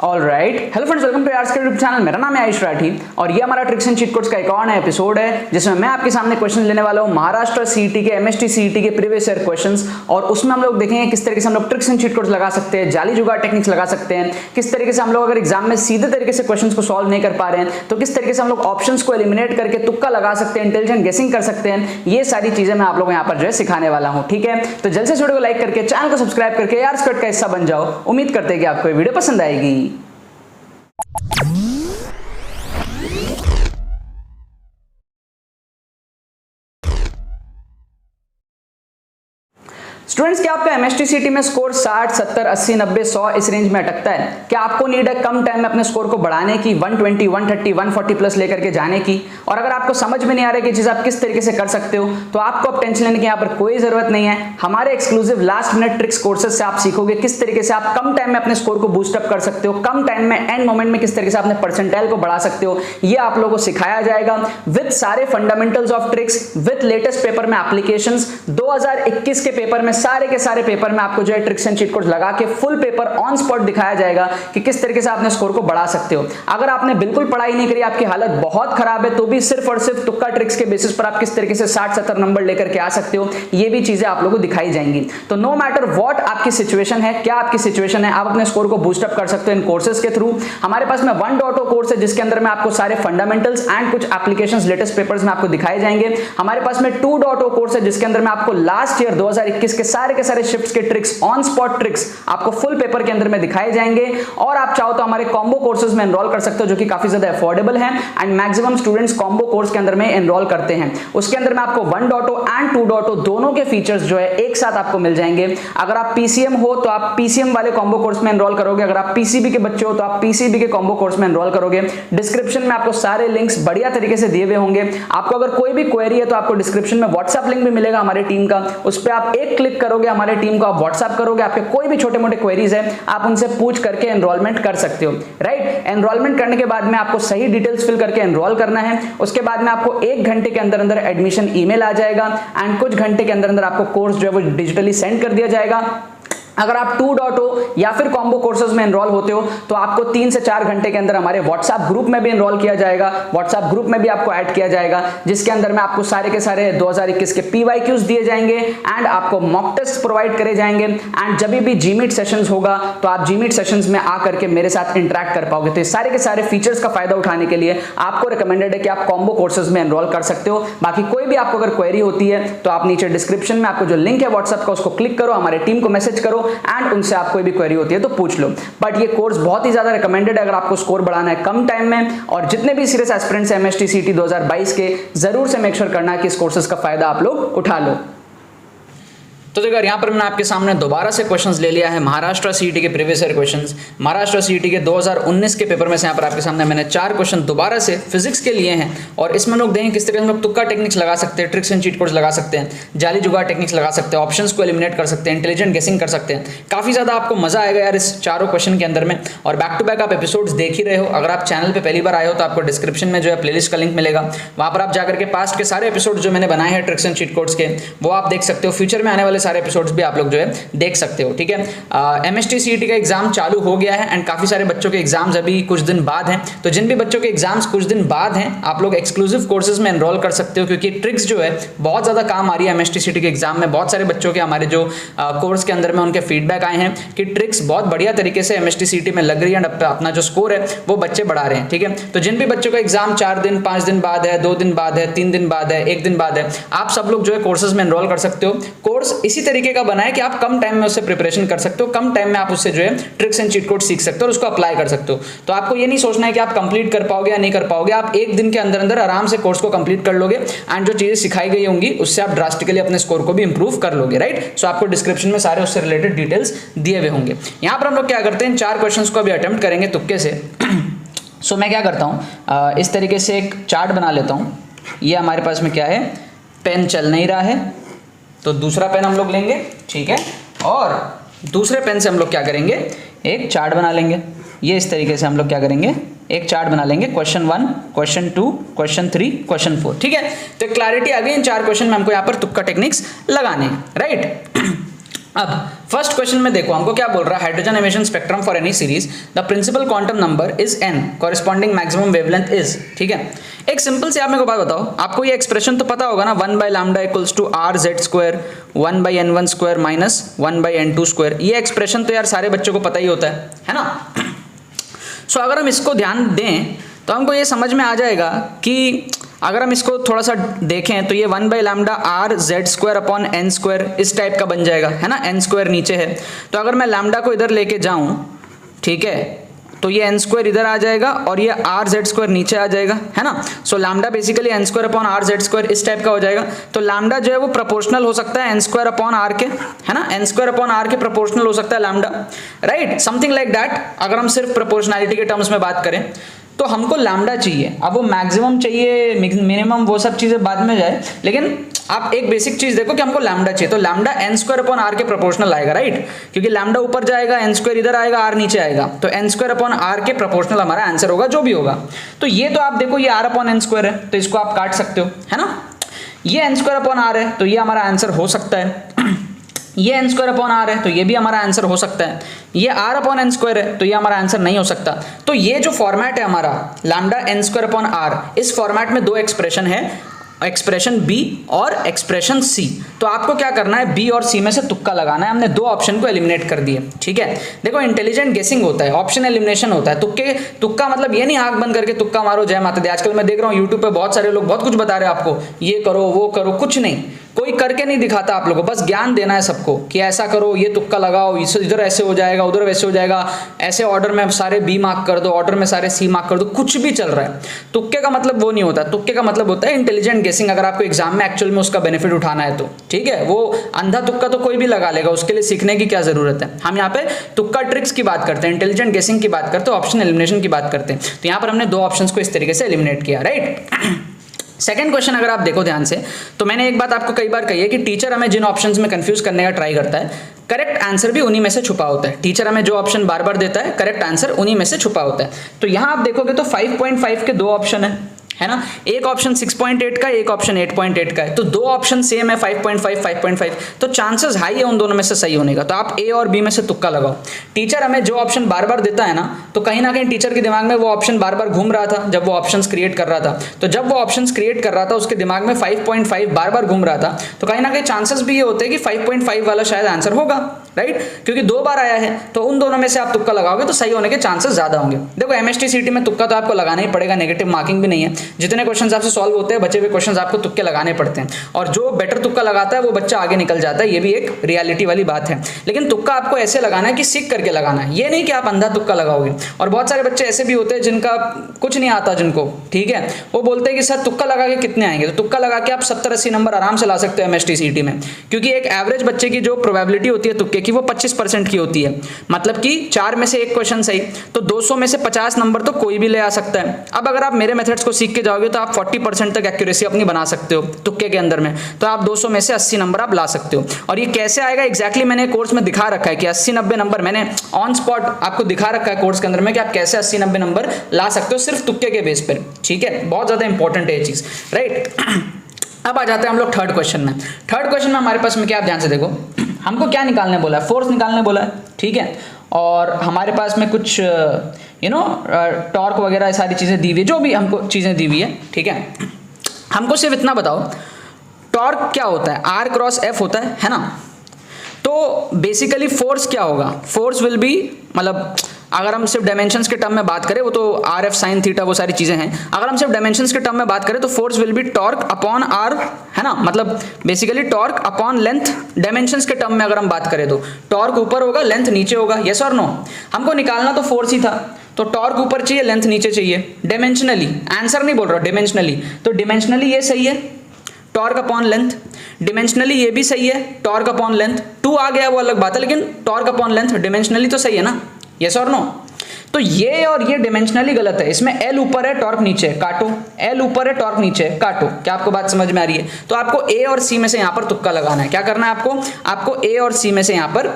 Alright, hello friends, welcome to आर्स के YouTube channel. मेरा नाम है आयुष राठी और ये हमारा ट्रिक्स एंड चीट कोड्स का एक और नया एपिसोड है जिसमें मैं आपके सामने क्वेश्चन लेने वाला हूं महाराष्ट्र सीईटी के, एमएसटी सीईटी के प्रीवियस ईयर क्वेश्चंस। और उसमें हम लोग देखेंगे किस तरीके से हम लोग ट्रिक्स एंड चीट कोड्स लगा सकते हैं, जाली जुगाड़ टेक्निक्स लगा सकते हैं, किस तरीके से हम लोग अगर एग्जाम में सीधे तरीके से क्वेश्चन को सॉल्व नहीं कर पा रहे हैं तो किस तरीके से हम लोग ऑप्शंस को एलिमिनेट करके तुक्का लगा सकते हैं, इंटेलिजेंट गेसिंग कर सकते हैं। ये सारी चीजें मैं आप लोगों को यहाँ पर जो है सिखाने वाला हूँ। ठीक है, तो जल्द से वीडियो को लाइक करके चैनल को सब्सक्राइब करके यार स्क्वाड का हिस्सा बन जाओ। उम्मीद करते हैं कि आपको ये वीडियो पसंद आएगी। स्टूडेंट्स, क्या आपका एमएसटी सीईटी में स्कोर 60, 70, 80, 90, 100 इस रेंज में अटकता है? क्या आपको नीड है कम टाइम में अपने स्कोर को बढ़ाने की, 120, 130, 140 प्लस लेकर के जाने की? और अगर आपको समझ में नहीं आ रहा है कि चीज आप किस तरीके से कर सकते हो तो आपको अब टेंशन लेने की यहाँ पर कोई जरूरत नहीं है। हमारे exclusive last minute tricks courses से आप सीखोगे किस तरीके से आप कम टाइम में अपने स्कोर को बूस्ट अप कर सकते हो, कम टाइम में एंड मोमेंट में किस तरीके से अपने परसेंटाइल को बढ़ा सकते हो। ये आप लोगों को सिखाया जाएगा विद सारे fundamentals of tricks, with latest paper में एप्लीकेशंस। 2021 के पेपर में सारे के सारे पेपर में आपको जो है ट्रिक्स एंड चीट कोड्स लगा के फुल पेपर ऑन स्पॉट दिखाया जाएगा कि किस तरीके से आपने स्कोर को बढ़ा सकते हो। अगर आपने बिल्कुल पढ़ाई नहीं करी, आपकी हालत बहुत खराब है, तो भी सिर्फ और सिर्फ तुक्का ट्रिक्स के बेसिस पर आप किस तरीके से 60-70 नंबर लेकर के आ सकते हो, ये भी चीजें आप लोगों को दिखाई जाएंगी। तो नो मैटर व्हाट आपकी सिचुएशन है, क्या आपकी सिचुएशन है, आप अपने स्कोर को बूस्ट अप कर सकते हो इन कोर्सेज के थ्रू। हमारे पास में 1.0 कोर्स है जिसके अंदर में आपको सारे फंडामेंटल्स एंड कुछ एप्लीकेशंस लेटेस्ट पेपर्स में आपको दिखाए जाएंगे। हमारे पास में 2.0 कोर्स है जिसके अंदर में आपको लास्ट ईयर 2021 के सारे शिफ्ट्स के ट्रिक्स, ऑन स्पॉट ट्रिक्स आपको फुल पेपर के अंदर में दिखाए जाएंगे। और आप चाहो तो हमारे कॉम्बो कोर्सेज में एनरोल कर सकते हो जो कि काफी ज्यादा अफोर्डेबल है and maximum students combo course के अंदर में एनरोल करते हैं। उसके अंदर में आपको 1.0 एंड 2.0 दोनों के फीचर्स जो है एक साथ आपको मिल जाएंगे। अगर आप पीसीएम हो तो आप पीसीएम वाले कॉम्बो कोर्स में एनरोल करोगे, अगर आप पीसीबी के बच्चे हो तो आप पीसीबी के कॉम्बो कोर्स में एनरोल करोगे। डिस्क्रिप्शन में आपको सारे लिंक्स बढ़िया तरीके से दिए हुए होंगे। आपको अगर कोई भी क्वेरी है तो आपको डिस्क्रिप्शन में व्हाट्सएप लिंक भी मिलेगा हमारे टीम का, उस पर आप एक क्लिक करोगे, हमारे टीम को आप व्हाट्सएप करोगे, आपके कोई भी छोटे मोटे क्वेरीज है आप उनसे पूछ करके एनरोलमेंट कर सकते हो। राइट, एनरोलमेंट करने के बाद में आपको सही डिटेल्स फिल करके एनरोल करना है। उसके बाद में आपको 1 घंटे के अंदर अंदर एडमिशन ईमेल आ जाएगा एंड कुछ घंटे के अंदर अंदर आपको कोर्स जो है वो डिजिटली सेंड कर दिया जाएगा। अगर आप 2.0 या फिर कॉम्बो कोर्सेज में एनरोल होते हो तो आपको 3 से 4 घंटे के अंदर हमारे व्हाट्सएप ग्रुप में भी एनरोल किया जाएगा। व्हाट्सएप ग्रुप में भी आपको ऐड किया जाएगा जिसके अंदर में आपको सारे के सारे 2021 के पीवाईक्यूज दिए जाएंगे एंड आपको मॉक टेस्ट प्रोवाइड करे जाएंगे। एंड जब भी जीमीट सेशंस होगा तो आप जीमीट सेशंस में आकर के मेरे साथ इंटरेक्ट कर पाओगे। तो ये सारे के सारे फीचर्स का फायदा उठाने के लिए आपको रिकमेंडेड है कि आप कॉम्बो कोर्सेज में एनरोल कर सकते हो। बाकी कोई भी आपको अगर क्वेरी होती है तो आप नीचे डिस्क्रिप्शन में आपको जो लिंक है व्हाट्सएप का उसको क्लिक करो, हमारे टीम को मैसेज करो एंड उनसे कोई भी क्वेरी होती है तो पूछ लो। बट ये कोर्स बहुत ही ज्यादा रिकमेंडेड है अगर आपको स्कोर बढ़ाना है कम टाइम में। और जितने भी सीरियस एस्पिरेंट्स हैं एमएसटी सीईटी 2022 के, जरूर से मेक श्योर करना है कि इस कोर्सेज का फायदा आप लोग उठा लो। तो देखो यहाँ पर मैंने आपके सामने दोबारा से क्वेश्चंस ले लिया है महाराष्ट्र सीईटी के previous year questions. Maharashtra CET के 2019 के पेपर में से यहाँ पर आपके सामने मैंने 4 क्वेश्चन दोबारा से फिजिक्स के लिए हैं और इसमें लोग देखें किस तरह हम लोग तुक्का टेक्निक्स लगा सकते हैं, ट्रिक्स एंड चीट कोड्स लगा सकते हैं, जाली जुगाड़ टेक्निक्स लगा सकते हैं, ऑप्शंस को एलिमिनेट कर सकते हैं, इंटेलिजेंट गेसिंग कर सकते हैं। काफी ज्यादा आपको मजा आएगा यार इस चारों क्वेश्चन के अंदर में। और बैक टू बैक आप एपिसोड्स देख ही रहे हो। अगर आप चैनल पर पहली बार आए हो तो आपको डिस्क्रिप्शन में जो है प्लेलिस्ट का लिंक मिलेगा, वहां पर आप जाकर के पास्ट के सारे एपिसोड जो मैंने बनाए हैं ट्रिक्स एंड चीट कोड्स के वो आप देख सकते हो। फ्यूचर में आने वाले सारे एपिसोड्स भी आप जो है देख सकते हो। ठीक है, एमएसटी सीईटी का एग्जाम चालू हो गया है एंड काफी सारे बच्चों के एग्जाम्स अभी कुछ दिन बाद हैं। तो जिन भी बच्चों के एग्जाम्स कुछ दिन बाद हैं आप लोग एक्सक्लूसिव कोर्सेज में एनरोल कर सकते हो क्योंकि ट्रिक्स जो है बहुत ज्यादा काम आ रही है एमएसटी सीईटी के एग्जाम में। बहुत सारे बच्चों के हमारे जो कोर्स के अंदर में उनके फीडबैक आए हैं कि ट्रिक्स बहुत बढ़िया तरीके से एमएसटी सीईटी में लग रही है एंड अपना जो स्कोर है वो बच्चे बढ़ा रहे हैं। ठीक है, तो जिन भी बच्चों का एग्जाम 4 दिन 5 दिन बाद है, 2 दिन बाद है, 3 दिन बाद है, 1 दिन बाद है, आप सब लोग जो है कोर्सेज में एनरोल कर सकते हो। कोर्स इसी तरीके का बना है कि आप कम टाइम में उससे प्रिपरेशन कर सकते हो, कम टाइम में आप उससे जो है ट्रिक्स एंड चीट कोड सीख सकते हो और उसको अप्लाई कर सकते हो। तो आपको ये नहीं सोचना है कि आप कंप्लीट कर पाओगे या नहीं कर पाओगे, आप 1 दिन के अंदर अंदर आराम से कोर्स को कंप्लीट कर लोगे एंड जो चीजें सिखाई गई होंगी उससे आप ड्रास्टिकली अपने स्कोर को भी इंप्रूव कर लोगे। राइट, सो आपको डिस्क्रिप्शन में सारे उससे रिलेटेड डिटेल्स दिए हुए होंगे। यहां पर हम लोग क्या करते हैं, 4 क्वेश्चंस को अभी अटेम्प्ट करेंगे तुक्के से। सो मैं क्या करता हूं, इस तरीके से एक चार्ट बना लेता हूं। ये हमारे पास में क्या है, पेन चल नहीं रहा है तो दूसरा पेन हम लोग लेंगे। ठीक है, और दूसरे पेन से हम लोग क्या करेंगे, एक चार्ट बना लेंगे। ये इस तरीके से हम लोग क्या करेंगे, एक चार्ट बना लेंगे। Question 1, question 2, question 3, question 4। ठीक है, तो क्लैरिटी आ गई। इन 4 क्वेश्चन में हमको यहाँ पर तुक्का टेक्निक्स लगाने हैं। राइट, अब फर्स्ट क्वेश्चन में देखो हमको क्या बोल रहा है, hydrogen emission spectrum for any series the principal quantum number is n corresponding maximum wavelength is. ठीक है, एक सिंपल से आप मेरे को बात बताओ, आपको ये एक्सप्रेशन तो पता होगा ना, 1 by lambda equals to R Z square 1 by n1 square minus 1 by n2 square. ये एक्सप्रेशन तो यार सारे बच्चों को पता ही होता है ना। सो अगर हम इसको ध्यान दें तो हमको ये समझ में आ जाएगा कि अगर हम इसको थोड़ा सा देखें तो ये 1 by lambda R Z square upon N square इस टाइप का बन जाएगा, है ना। एन स्क्वायर नीचे है, तो अगर मैं लैम्डा को इधर लेके जाऊं, ठीक है, तो ये एन स्क्वायर इधर आ जाएगा और ये आर जेड स्क्वायर नीचे आ जाएगा, है ना। So lambda basically N square upon R Z square इस टाइप का हो जाएगा। तो लैम्डा जो है वो प्रोपोर्शनल हो सकता है एन स्क्वायर अपॉन आर के, है ना, एन स्क्वायर अपॉन आर के प्रोपोर्शनल हो सकता है lambda, right, something like that. अगर हम सिर्फ प्रोपोर्शनैलिटी के टर्म्स में बात करें तो हमको लैम्डा चाहिए। अब वो मैक्सिमम चाहिए मिनिमम वो सब चीजें बाद में जाए, लेकिन आप एक बेसिक चीज देखो कि हमको लैम्डा चाहिए, तो lambda N square upon R के प्रोपोर्शनल आएगा, राइट, क्योंकि लैम्डा ऊपर जाएगा, एन स्क्वायर इधर आएगा, आर नीचे आएगा, तो एन स्क्वायर अपॉन आर के प्रोपोर्शनल हमारा आंसर होगा जो भी होगा। तो ये तो आप देखो ये आर अपॉन एन स्क्वायर है, तो इसको आप काट सकते हो, है ना। ये एन स्क्वायर अपॉन आर है, तो ये हमारा आंसर हो सकता है। ये एन स्क्वायर अपॉन आर है, तो ये भी हमारा आंसर हो सकता है। ये आर अपॉन एन स्क्वायर है, तो ये हमारा आंसर नहीं हो सकता। तो ये जो फॉर्मेट है हमारा lambda N square upon R, इस फॉर्मेट में दो एक्सप्रेशन है, एक्सप्रेशन बी और एक्सप्रेशन सी। तो आपको क्या करना है, बी और सी में से तुक्का लगाना है। हमने दो ऑप्शन को एलिमिनेट कर दिए, ठीक है। देखो इंटेलिजेंट गेसिंग होता है, ऑप्शन एलिमिनेशन होता है। तुक्का मतलब ये नहीं आंख बंद करके तुक्का मारो जय माता दी। आजकल मैं देख रहा हूँ यूट्यूब पे बहुत सारे लोग बहुत कुछ बता रहे हैं आपको, ये करो वो करो, कुछ नहीं, कोई करके नहीं दिखाता आप लोगों को, बस ज्ञान देना है सबको कि ऐसा करो, ये तुक्का लगाओ, इधर ऐसे हो जाएगा, उधर वैसे हो जाएगा, ऐसे ऑर्डर में सारे बी मार्क कर दो, ऑर्डर में सारे सी मार्क कर दो, कुछ भी चल रहा है। तुक्के का मतलब वो नहीं होता, तुक्के का मतलब होता है इंटेलिजेंट गेसिंग। अगर आपको एग्जाम में एक्चुअल में उसका बेनिफिट उठाना है तो ठीक है, वो अंधा तुक्का तो कोई भी लगा लेगा, उसके लिए सीखने की क्या जरूरत है। हम यहाँ पे तुक्का ट्रिक्स की बात करते हैं, इंटेलिजेंट गेसिंग की बात करते हैं, ऑप्शन एलिमिनेशन की बात करते हैं। तो यहाँ पर हमने दो ऑप्शंस को इस तरीके से एलिमिनेट किया, राइट। सेकंड क्वेश्चन अगर आप देखो ध्यान से, तो मैंने एक बात आपको कई बार कही है कि टीचर हमें जिन ऑप्शंस में कंफ्यूज करने का ट्राई करता है, करेक्ट आंसर भी उन्हीं में से छुपा होता है। टीचर हमें जो ऑप्शन बार बार देता है, करेक्ट आंसर उन्हीं में से छुपा होता है। तो यहां आप देखोगे तो 5.5 के दो ऑप्शन है ना, एक ऑप्शन 6.8 का, एक ऑप्शन 8.8 का है, तो दो ऑप्शन सेम है 5.5 5.5, तो चांसेस हाई है उन दोनों में से सही होने का। तो आप ए और बी में से तुक्का लगाओ। टीचर हमें जो ऑप्शन बार बार देता है ना, तो कहीं ना कहीं टीचर के दिमाग में वो ऑप्शन बार बार घूम रहा था जब वो ऑप्शंस क्रिएट कर रहा था। तो जब वो ऑप्शंस क्रिएट कर रहा था उसके दिमाग में 5.5 बार बार घूम रहा था, तो कहीं ना कहीं चांसेस भी ये होते हैं कि 5.5 वाला शायद आंसर होगा, राइट, क्योंकि दो बार आया है, तो उन दोनों में से आप तुक्का लगाओगे तो सही होने के चांसेस ज्यादा होंगे। देखो एमएसटी सीटी में तुक्का तो आपको लगाना ही पड़ेगा, नेगेटिव मार्किंग भी नहीं है। जितने क्वेश्चंस आपसे सॉल्व होते हैं, बचे हुए क्वेश्चंस आपको तुक्के लगाने पड़ते हैं, और जो बेटर तुक्का लगाता है वो बच्चा आगे निकल जाता है। ये भी एक रियलिटी वाली बात है। लेकिन तुक्का आपको ऐसे लगाना है कि सीख करके लगाना है, ये नहीं कि आप अंधा तुक्का लगाओगे। और बहुत सारे बच्चे ऐसे भी होते हैं जिनका कुछ नहीं आता, जिनको ठीक है, वो बोलते हैं कि सर तुक्का लगा के कितने आएंगे। तो तुक्का लगा के आप 70-80 नंबर आराम से ला सकते हो एमएसटी सीटी में, क्योंकि एक एवरेज बच्चे की जो प्रोबेबिलिटी होती है तुक्के की वो 25% की होती है। मतलब कि 4 में से एक क्वेश्चन सही, तो 200 में से 50 नंबर तो कोई भी ले आ सकता है। अब अगर आप मेरे मेथड्स को सीख के जाओगे तो आप 40% तक एक्यूरेसी अपनी बना सकते हो तुक्के के अंदर में, तो आप 200 में से 80 नंबर आप ला सकते हो। और ये कैसे आएगा एग्जैक्टली मैंने कोर्स में दिखा रखा है कि 80-90 नंबर मैंने ऑन स्पॉट आपको दिखा रखा है कोर्स के अंदर में कि आप कैसे 80-90 नंबर ला सकते हो सिर्फ तुक्के के बेस पर, ठीक है। बहुत ज्यादा इंपॉर्टेंट है ये चीज, राइट। अब आ जाते हैं हम लोग थर्ड क्वेश्चन में। थर्ड क्वेश्चन में हमारे पास में क्या, आप ध्यान से देखो, हमको क्या निकालने बोला है, फोर्स निकालने बोला है, ठीक है। और हमारे पास में कुछ टॉर्क वगैरह सारी चीजें दी हुई है, जो भी हमको चीजें दी हुई है, ठीक है। हमको सिर्फ इतना बताओ टॉर्क क्या होता है, आर क्रॉस एफ होता है ना। तो बेसिकली फोर्स क्या होगा, फोर्स विल बी, मतलब अगर हम सिर्फ डायमेंशंस के टर्म में बात करें, वो तो आर एफ साइन थीटा वो सारी चीजें हैं। अगर हम सिर्फ डायमेंशंस के टर्म में बात करें तो force will be torque upon R, है ना, मतलब basically torque upon length. Dimensions के टर्म में अगर हम बात करें तो टॉर्क ऊपर होगा, लेंथ नीचे होगा, यस और नो। हमको निकालना तो फोर्स ही था, तो टॉर्क ऊपर चाहिए, लेंथ नीचे चाहिए। डायमेंशनली, आंसर नहीं बोल रहा, डायमेंशनली, तो डायमेंशनली ये सही है, टॉर्क अपॉन लेंथ। डिमेंशनली ये भी सही है, टॉर्क अपॉन लेंथ। 2 आ गया वो अलग बात है, लेकिन टॉर्क अपॉन लेंथ डिमेंशनली तो सही है ना, यस और नो। तो ये और ये डिमेंशनली गलत है, इसमें एल ऊपर है टॉर्क नीचे है, काटो। एल ऊपर है टॉर्क नीचे है, काटो। क्या आपको बात समझ में आ रही है? तो आपको ए और सी में से यहां पर तुक्का लगाना है। क्या करना है आपको? आपको ए और सी में से यहां पर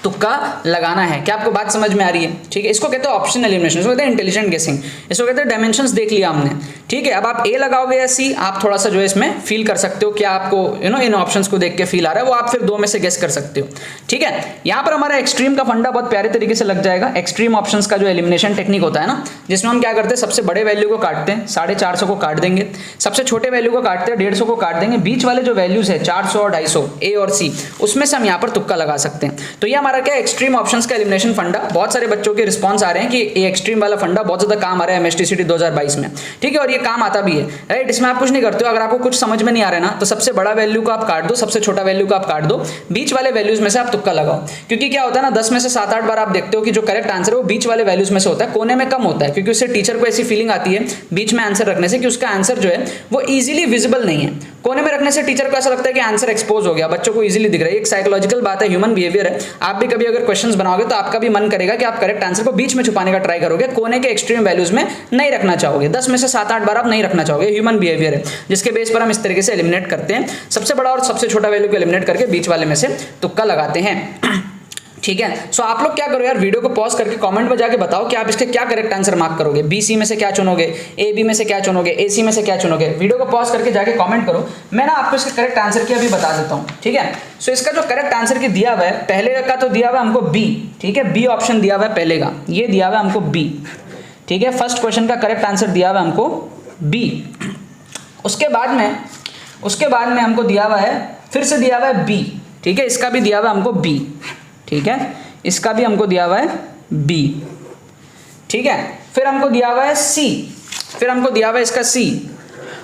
तुक्का लगाना है। क्या आपको बात समझ में आ रही है? ठीक है, इसको कहते हैं ऑप्शन एलिमिनेशन, इसको कहते हैं इंटेलिजेंट गेसिंग, इसको कहते हैं डायमेंशंस देख लिया हमने। ठीक है, अब आप ए लगाओगे या सी, आप थोड़ा सा जो है इसमें फील कर सकते हो, क्या आपको इन ऑप्शंस को देख के फील आ रहा है, वो आप फिर दो में से गेस कर सकते हो। ठीक है, यहां पर हमारा एक्सट्रीम का फंडा बहुत प्यारे तरीके से लग जाएगा। एक्सट्रीम ऑप्शंस का जो एलिमिनेशन टेक्निक होता है ना, जिसमें हम क्या करते हैं, सबसे बड़े वैल्यू को काटते हैं, 450 को काट देंगे, सबसे छोटे वैल्यू को काटते हैं, 150 को काट देंगे, बीच वाले जो वैल्यूज है 400 और 250 ए और सी, उसमें से हम यहाँ पर तुक्का लगा सकते हैं। तो ये हमारा क्या एक्सट्रीम ऑप्शंस का एलिमिनेशन फंडा। बहुत सारे बच्चों के रिस्पॉन्स आ रहे हैं कि ये एक्सट्रीम वाला फंडा बहुत ज्यादा काम आ रहा है एमएसटीसीटी 2022 में। ठीक है, और ये काम आता भी है, राइट। इसमें आप कुछ नहीं करते हो, अगर आपको कुछ समझ में नहीं आ रहा है ना, तो सबसे बड़ा वैल्यू को आप काट दो, सबसे छोटा वैल्यू को आप काट दो, बीच वाले वैल्यूज में से आप तुक्का लगाओ। क्योंकि क्या होता है ना, 10 में से 7-8 बार आप देखते हो कि जो करेक्ट आंसर है वो बीच वाले वैल्यूज में से होता है, कोने में कम होता है, क्योंकि उससे टीचर को ऐसी फीलिंग आती है बीच में आंसर रखने से कि उसका आंसर जो है वो इजीली विजिबल नहीं है। कोने में रखने से टीचर को ऐसा लगता है कि आंसर एक्सपोज हो गया, बच्चों को इजीली दिख रहा है। एक साइकोलॉजिकल बात है, ह्यूमन बिहेवियर है। आप भी कभी अगर क्वेश्चंस बनाओगे तो आपका भी मन करेगा कि आप करेक्ट आंसर को बीच में छुपाने का ट्राई करोगे, कोने के एक्सट्रीम वैल्यूज में नहीं रखना चाहोगे। 10 में से 7-8 बार आप नहीं रखना चाहोगे, ह्यूमन बिहेवियर है, जिसके बेस पर हम इस तरीके से एलिमिनेट करते हैं, सबसे बड़ा और सबसे छोटा वैल्यू को एलिमिनेट करके बीच वाले में से तुक्का लगाते हैं। ठीक है, सो आप लोग क्या करो यार, वीडियो को पॉज करके कमेंट में जाके बताओ कि आप इसके क्या करेक्ट आंसर मार्क करोगे। बी सी में से क्या चुनोगे, ए बी में से क्या चुनोगे, ए सी में से क्या चुनोगे। वीडियो को पॉज करके जाके कमेंट करो, मैं ना आपको इसके करेक्ट आंसर की अभी बता देता हूँ। ठीक है, सो इसका जो करेक्ट आंसर की दिया हुआ है, पहले का तो दिया हुआ हमको बी। ठीक है, बी ऑप्शन दिया हुआ है पहले का, ये दिया हुआ है हमको बी। ठीक है, फर्स्ट क्वेश्चन का करेक्ट आंसर दिया हुआ है हमको बी। उसके बाद में हमको दिया हुआ है, फिर से दिया हुआ है बी। ठीक है, इसका भी दिया हुआ है हमको बी। ठीक है, इसका भी हमको दिया हुआ है बी। ठीक है, फिर हमको दिया हुआ है सी, फिर हमको दिया हुआ है इसका सी।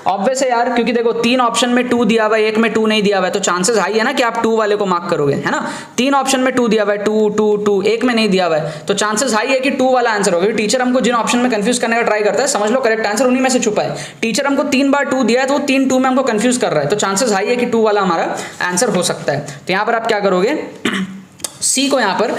ऑब्वियस है यार, क्योंकि देखो 3 ऑप्शन में 2 दिया हुआ है, एक में 2 नहीं दिया हुआ है, तो चांसेस हाई है ना कि आप 2 वाले को मार्क करोगे, है ना। 3 ऑप्शन में 2 दिया हुआ है, 2 2 2, एक में नहीं दिया हुआ है, तो चांसेस हाई है कि 2 वाला आंसर होगा। टीचर हमको जिन ऑप्शन में कंफ्यूज करने का ट्राई करता है, समझ लो करेक्ट आंसर उन्हीं में से छुपा है। टीचर हमको 3 बार 2 दिया है, तो 3 2 में हमको कंफ्यूज कर रहा है, तो चांसेस हाई है कि 2 वाला हमारा आंसर हो सकता है। तो यहाँ पर आप क्या करोगे, सी को यहाँ पर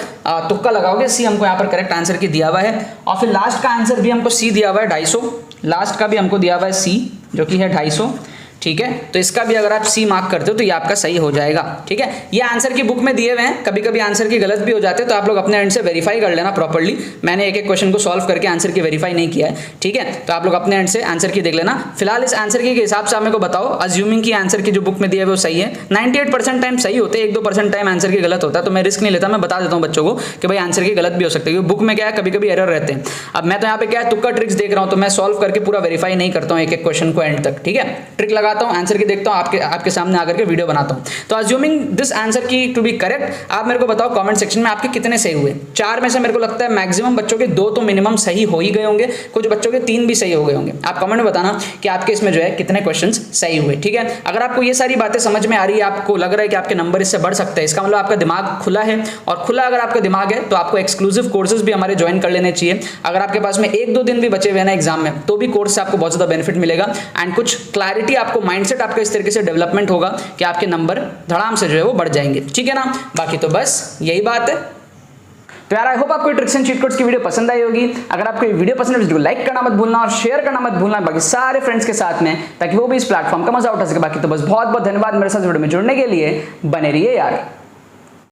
तुक्का लगाओगे, सी हमको यहाँ पर करेक्ट आंसर की दिया हुआ है। और फिर लास्ट का आंसर भी हमको सी दिया हुआ है 250, लास्ट का भी हमको दिया हुआ है सी, जो कि है 250। ठीक है, तो इसका भी अगर आप सी मार्क करते हो तो ये आपका सही हो जाएगा। ठीक है, ये आंसर की बुक में दिए हुए हैं, कभी कभी आंसर की गलत भी हो जाते हैं, तो आप लोग अपने एंड से वेरीफाई कर लेना प्रॉपर्ली। मैंने एक एक क्वेश्चन को सॉल्व करके आंसर की वेरीफाई नहीं किया है। ठीक है, तो आप लोग अपने एंड से आंसर की देख लेना। फिलहाल इस आंसर की के हिसाब से आप मेरे को बताओ, अज्यूमिंग की आंसर की जो बुक में दिया है वो सही है। 98% टाइम सही होते हैं, 1-2% टाइम आंसर की गलत होता है, तो मैं रिस्क नहीं लेता, मैं बता देता हूँ बच्चों को कि भाई आंसर की गलत भी हो सकती है, क्योंकि बुक में क्या है कभी कभी एरर रहते हैं। अब मैं तो यहाँ पे क्या है तुक्का ट्रिक्स देख रहा हूँ, तो मैं सॉल्व करके पूरा वेरीफाई नहीं करता हूँ एक एक क्वेश्चन को एंड तक। ठीक है, ट्रिक लगाता हूँ, आंसर की देखता हूँ, आपके सामने आकर के वीडियो बनाता हूं। तो अज्यूमिंग दिस आंसर की टू बी करेक्ट, आप मेरे को बताओ कमेंट सेक्शन में आपके कितने सही हुए। 4 में से मेरे को लगता है मैक्सिमम बच्चों के 2 तो मिनिमम सही हो ही गए होंगे, कुछ बच्चों के 3 भी सही हो गए होंगे। आप कमेंट में बताना कि आपके इसमें जो है कितने क्वेश्चंस सही हुए। ठीक है, अगर आपको ये सारी बातें समझ में आ रही है, आपको लग रहा है कि आपके नंबर इससे बढ़ सकते हैं, इसका मतलब आपका दिमाग खुला है, और खुला अगर आपका दिमाग है तो आपको एक्सक्लूसिव कोर्सेज भी हमारे ज्वाइन कर लेने चाहिए। अगर आपके पास में 1-2 दिन भी बचे हुए ना एग्जाम में, तो भी कोर्स से आपको बहुत ज्यादा बेनिफिट मिलेगा, एंड कुछ क्लैरिटी, आपको माइंडसेट आपका इस तरीके से डेवलपमेंट होगा कि आपके नंबर धड़ाम से जो है वो बढ़ जाएंगे। ठीक है ना, बाकी तो बस यही बात है। तो यार आई होप आपको ट्रिक्स एंड चीट कोड्स की वीडियो पसंद आई होगी। अगर आपको ये वीडियो पसंद है तो लाइक करना मत भूलना और शेयर करना मत भूलना बाकी सारे फ्रेंड्स के साथ में, ताकि वो भी इस प्लेटफॉर्म का मजा उठा सके। बाकी तो बस बहुत बहुत धन्यवाद मेरे साथ वीडियो में जुड़ने के लिए, बने रहिए यार।